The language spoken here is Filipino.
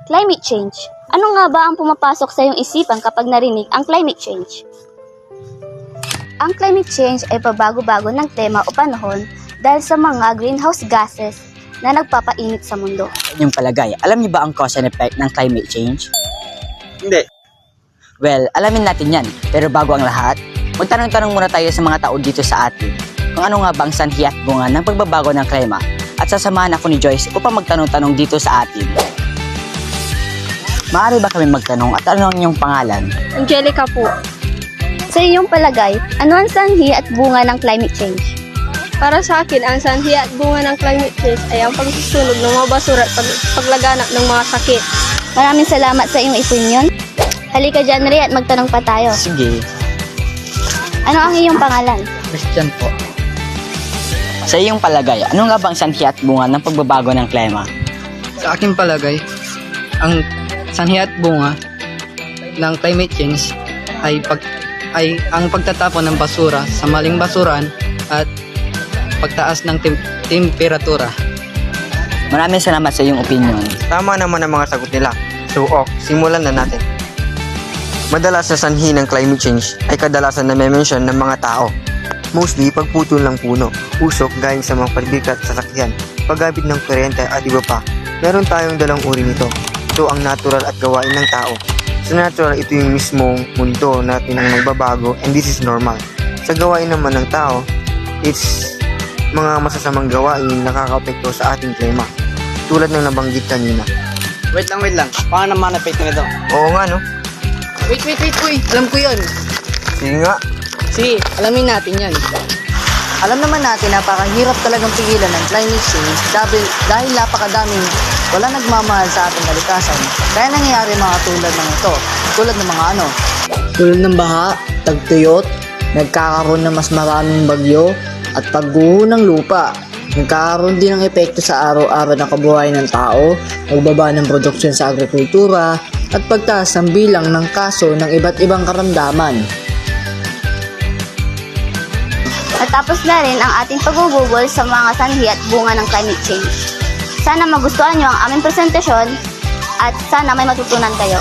Climate change. Ano nga ba ang pumapasok sa iyong isipan kapag narinig ang climate change? Ang climate change ay pabago-bago ng tema o panahon dahil sa mga greenhouse gases na nagpapainit sa mundo. Yung palagay, alam niyo ba ang cause and effect ng climate change? Hindi. Well, alamin natin yan. Pero bago ang lahat, magtanong-tanong muna tayo sa mga tao dito sa atin kung ano nga bang sanhi at bunga ng pagbabago ng klima. At sasamahan ako ni Joyce upang magtanong-tanong dito sa atin. Maaari ba kami magtanong at ano ang iyong pangalan? Angelica po. Sa iyong palagay, ano ang sanhi at bunga ng climate change? Para sa akin, ang sanhi at bunga ng climate change ay ang pagsusunog ng mga basura at paglaganap ng mga sakit. Maraming salamat sa iyong opinion. Halika dyan, Ray, at magtanong pa tayo. Sige. Ano ang iyong pangalan? Christian po. Sa iyong palagay, ano nga bang sanhi at bunga ng pagbabago ng klima? Sa aking palagay, ang sanhi at bunga ng climate change ay ang pagtatapon ng basura sa maling basuran at pagtaas ng temperatura. Maraming salamat sa iyong opinion. Tama naman ang mga sagot nila. So, simulan na natin. Madalas na sanhi ng climate change ay kadalasan na mention ng mga tao. Mostly, pagputol ng puno, usok galing sa mga pabrika at sasakyan, paggamit ng kuryente at iba pa. Meron tayong dalang uri nito. Ito ang natural at gawain ng tao. Sa natural, ito yung mismong mundo natin ang nagbabago and this is normal. Sa gawain naman ng tao, it's mga masasamang gawain na nakaka-apekto sa ating klima. Tulad ng nabanggit kanina. Wait lang. Paano naman effect nito? Oo nga, no? Wait, uy. Alam ko yun. Sige nga. Sige, alamin natin yan. Alam naman natin na napakahirap talagang pigilan ng climate change dahil napakadaming wala nagmamahal sa ating kalikasan. Kaya nangyayari mga tulad ng ito. Tulad ng mga Tulad ng baha, tagtuyot, nagkakaroon ng mas maraming bagyo at pagguho ng lupa. Nagkakaroon din ng epekto sa araw-araw na kabuhayan ng tao, pagbaba ng produksyon sa agrikultura, at pagtaas ng bilang ng kaso ng iba't ibang karamdaman. Natapos na rin ang ating pag-google sa mga sanhi at bunga ng climate change. Sana magustuhan nyo ang aming presentasyon at sana may matutunan kayo.